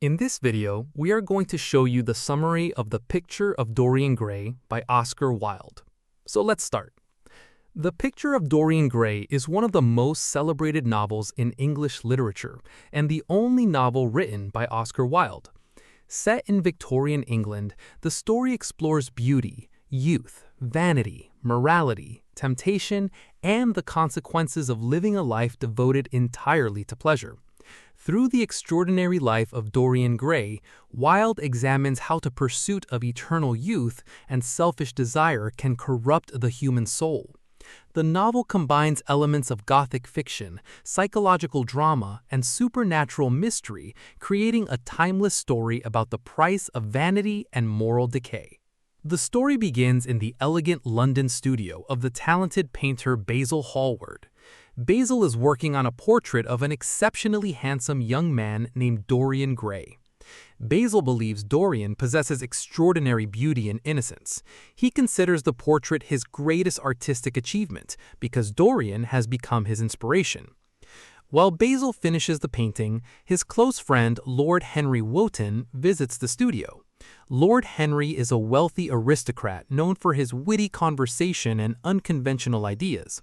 In this video, we are going to show you the summary of The Picture of Dorian Gray by Oscar Wilde. So let's start. The Picture of Dorian Gray is one of the most celebrated novels in English literature and the only novel written by Oscar Wilde. Set in Victorian England, the story explores beauty, youth, vanity, morality, temptation, and the consequences of living a life devoted entirely to pleasure. Through the extraordinary life of Dorian Gray, Wilde examines how the pursuit of eternal youth and selfish desire can corrupt the human soul. The novel combines elements of Gothic fiction, psychological drama, and supernatural mystery, creating a timeless story about the price of vanity and moral decay. The story begins in the elegant London studio of the talented painter Basil Hallward. Basil is working on a portrait of an exceptionally handsome young man named Dorian Gray. Basil believes Dorian possesses extraordinary beauty and innocence. He considers the portrait his greatest artistic achievement because Dorian has become his inspiration. While Basil finishes the painting, his close friend Lord Henry Wotton visits the studio. Lord Henry is a wealthy aristocrat known for his witty conversation and unconventional ideas.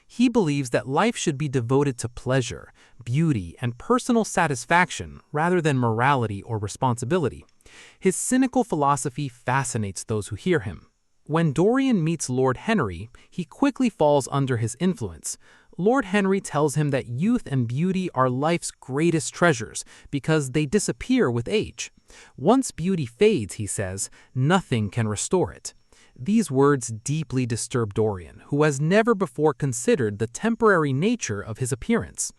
He believes that life should be devoted to pleasure, beauty, and personal satisfaction rather than morality or responsibility. His cynical philosophy fascinates those who hear him. When Dorian meets Lord Henry, he quickly falls under his influence. Lord Henry tells him that youth and beauty are life's greatest treasures because they disappear with age. Once beauty fades, he says, nothing can restore it. These words deeply disturb Dorian, who has never before considered the temporary nature of his appearance.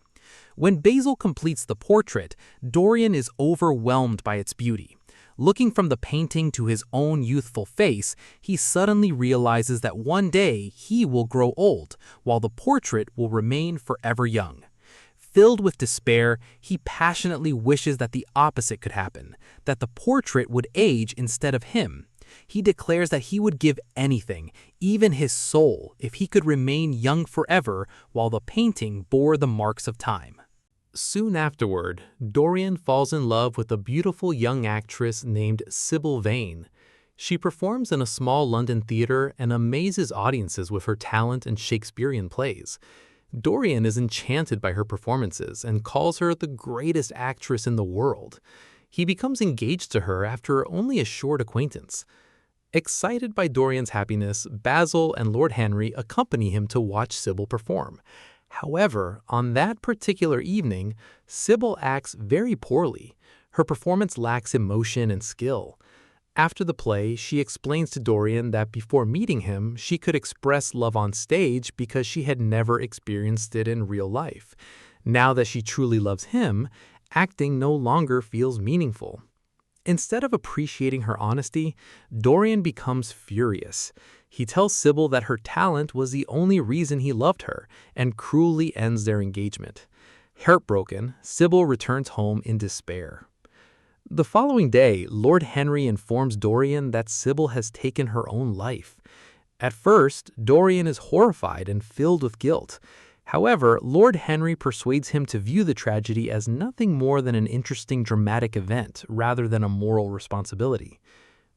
When Basil completes the portrait, Dorian is overwhelmed by its beauty. Looking from the painting to his own youthful face, he suddenly realizes that one day he will grow old, while the portrait will remain forever young. Filled with despair, he passionately wishes that the opposite could happen, that the portrait would age instead of him. He declares that he would give anything, even his soul, if he could remain young forever while the painting bore the marks of time. Soon afterward, Dorian falls in love with a beautiful young actress named Sibyl Vane. She performs in a small London theater and amazes audiences with her talent in Shakespearean plays. Dorian is enchanted by her performances and calls her the greatest actress in the world. He becomes engaged to her after only a short acquaintance. Excited by Dorian's happiness, Basil and Lord Henry accompany him to watch Sibyl perform. However, on that particular evening, Sibyl acts very poorly. Her performance lacks emotion and skill. After the play, she explains to Dorian that before meeting him, she could express love on stage because she had never experienced it in real life. Now that she truly loves him, acting no longer feels meaningful. Instead of appreciating her honesty, Dorian becomes furious. He tells Sibyl that her talent was the only reason he loved her, and cruelly ends their engagement. Heartbroken, Sibyl returns home in despair. The following day, Lord Henry informs Dorian that Sibyl has taken her own life. At first, Dorian is horrified and filled with guilt. However, Lord Henry persuades him to view the tragedy as nothing more than an interesting dramatic event rather than a moral responsibility.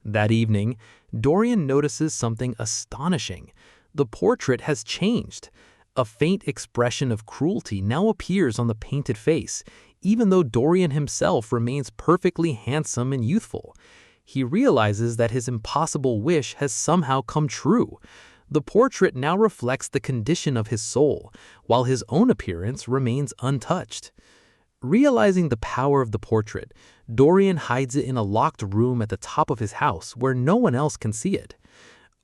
That evening, Dorian notices something astonishing. The portrait has changed. A faint expression of cruelty now appears on the painted face, even though Dorian himself remains perfectly handsome and youthful. He realizes that his impossible wish has somehow come true. The portrait now reflects the condition of his soul, while his own appearance remains untouched. Realizing the power of the portrait, Dorian hides it in a locked room at the top of his house where no one else can see it.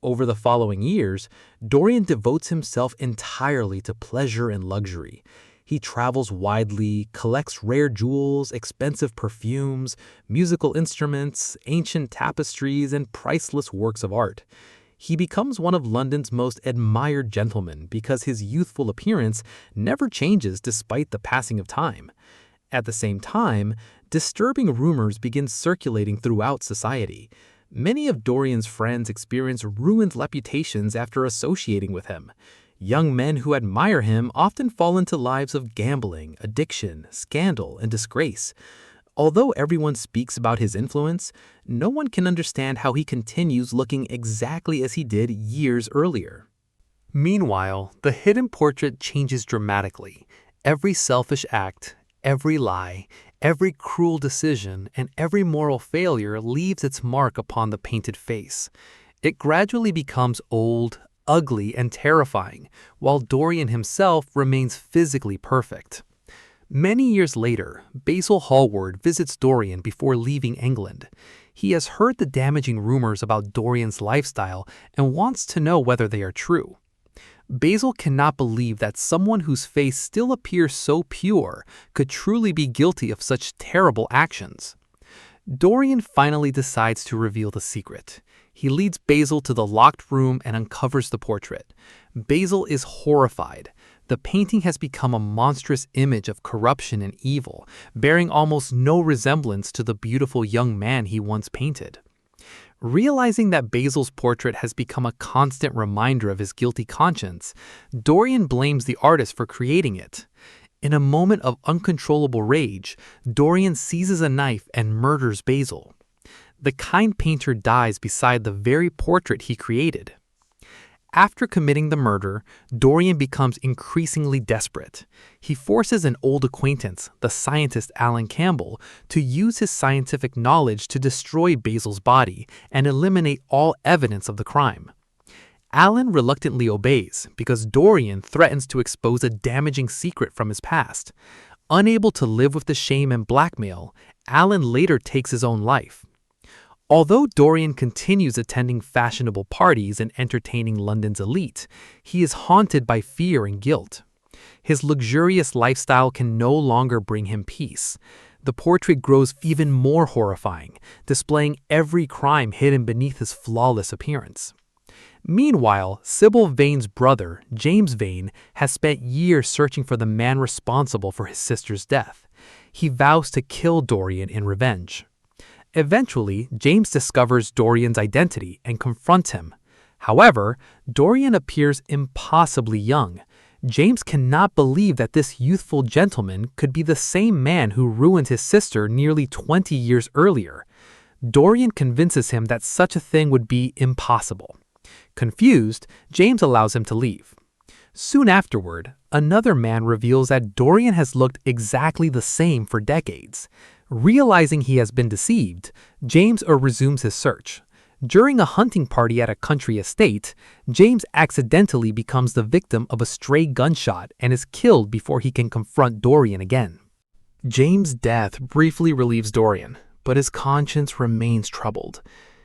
Over the following years, Dorian devotes himself entirely to pleasure and luxury. He travels widely, collects rare jewels, expensive perfumes, musical instruments, ancient tapestries, and priceless works of art. He becomes one of London's most admired gentlemen because his youthful appearance never changes despite the passing of time. At the same time, disturbing rumors begin circulating throughout society. Many of Dorian's friends experience ruined reputations after associating with him. Young men who admire him often fall into lives of gambling, addiction, scandal, and disgrace. Although everyone speaks about his influence, no one can understand how he continues looking exactly as he did years earlier. Meanwhile, the hidden portrait changes dramatically. Every selfish act, every lie, every cruel decision, and every moral failure leaves its mark upon the painted face. It gradually becomes old, ugly, and terrifying, while Dorian himself remains physically perfect. Many years later, Basil Hallward visits Dorian before leaving England. He has heard the damaging rumors about Dorian's lifestyle and wants to know whether they are true. Basil cannot believe that someone whose face still appears so pure could truly be guilty of such terrible actions. Dorian finally decides to reveal the secret. He leads Basil to the locked room and uncovers the portrait. Basil is horrified. The painting has become a monstrous image of corruption and evil, bearing almost no resemblance to the beautiful young man he once painted. Realizing that Basil's portrait has become a constant reminder of his guilty conscience, Dorian blames the artist for creating it. In a moment of uncontrollable rage, Dorian seizes a knife and murders Basil. The kind painter dies beside the very portrait he created. After committing the murder, Dorian becomes increasingly desperate. He forces an old acquaintance, the scientist Alan Campbell, to use his scientific knowledge to destroy Basil's body and eliminate all evidence of the crime. Alan reluctantly obeys because Dorian threatens to expose a damaging secret from his past. Unable to live with the shame and blackmail, Alan later takes his own life. Although Dorian continues attending fashionable parties and entertaining London's elite, he is haunted by fear and guilt. His luxurious lifestyle can no longer bring him peace. The portrait grows even more horrifying, displaying every crime hidden beneath his flawless appearance. Meanwhile, Sibyl Vane's brother, James Vane, has spent years searching for the man responsible for his sister's death. He vows to kill Dorian in revenge. Eventually, James discovers Dorian's identity and confronts him. However, Dorian appears impossibly young. James cannot believe that this youthful gentleman could be the same man who ruined his sister nearly 20 years earlier. Dorian convinces him that such a thing would be impossible. Confused, James allows him to leave. Soon afterward, another man reveals that Dorian has looked exactly the same for decades. Realizing he has been deceived, James resumes his search. During a hunting party at a country estate, James accidentally becomes the victim of a stray gunshot and is killed before he can confront Dorian again. James' death briefly relieves Dorian, but his conscience remains troubled.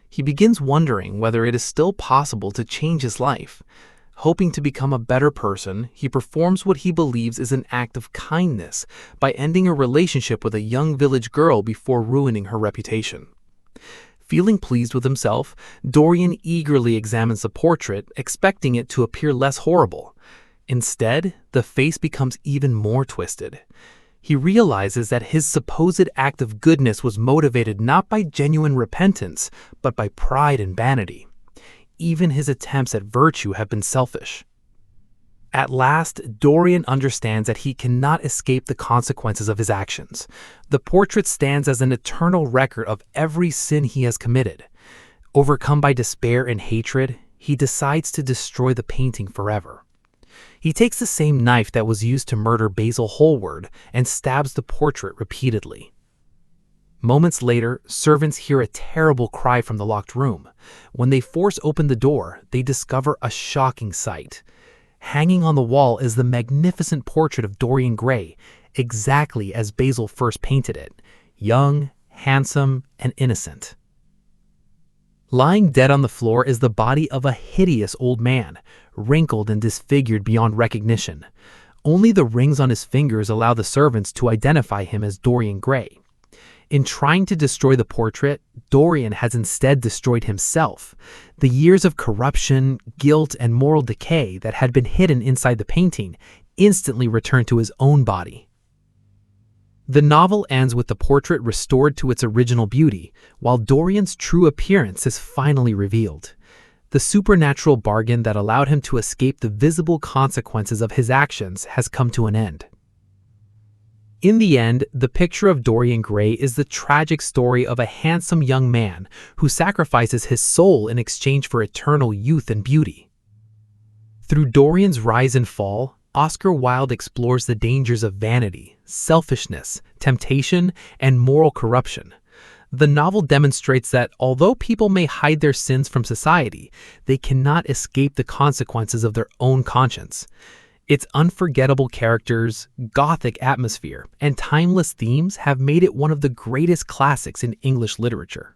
He begins wondering whether it is still possible to change his life. Hoping to become a better person, he performs what he believes is an act of kindness by ending a relationship with a young village girl before ruining her reputation. Feeling pleased with himself, Dorian eagerly examines the portrait, expecting it to appear less horrible. Instead, the face becomes even more twisted. He realizes that his supposed act of goodness was motivated not by genuine repentance, but by pride and vanity. Even his attempts at virtue have been selfish. At last, Dorian understands that he cannot escape the consequences of his actions. The portrait stands as an eternal record of every sin he has committed. Overcome by despair and hatred, he decides to destroy the painting forever. He takes the same knife that was used to murder Basil Hallward and stabs the portrait repeatedly. Moments later, servants hear a terrible cry from the locked room. When they force open the door, they discover a shocking sight. Hanging on the wall is the magnificent portrait of Dorian Gray, exactly as Basil first painted it, young, handsome, and innocent. Lying dead on the floor is the body of a hideous old man, wrinkled and disfigured beyond recognition. Only the rings on his fingers allow the servants to identify him as Dorian Gray. In trying to destroy the portrait, Dorian has instead destroyed himself. The years of corruption, guilt, and moral decay that had been hidden inside the painting instantly returned to his own body. The novel ends with the portrait restored to its original beauty, while Dorian's true appearance is finally revealed. The supernatural bargain that allowed him to escape the visible consequences of his actions has come to an end. In the end, The Picture of Dorian Gray is the tragic story of a handsome young man who sacrifices his soul in exchange for eternal youth and beauty. Through Dorian's rise and fall, Oscar Wilde explores the dangers of vanity, selfishness, temptation, and moral corruption. The novel demonstrates that although people may hide their sins from society, they cannot escape the consequences of their own conscience. Its unforgettable characters, Gothic atmosphere, and timeless themes have made it one of the greatest classics in English literature.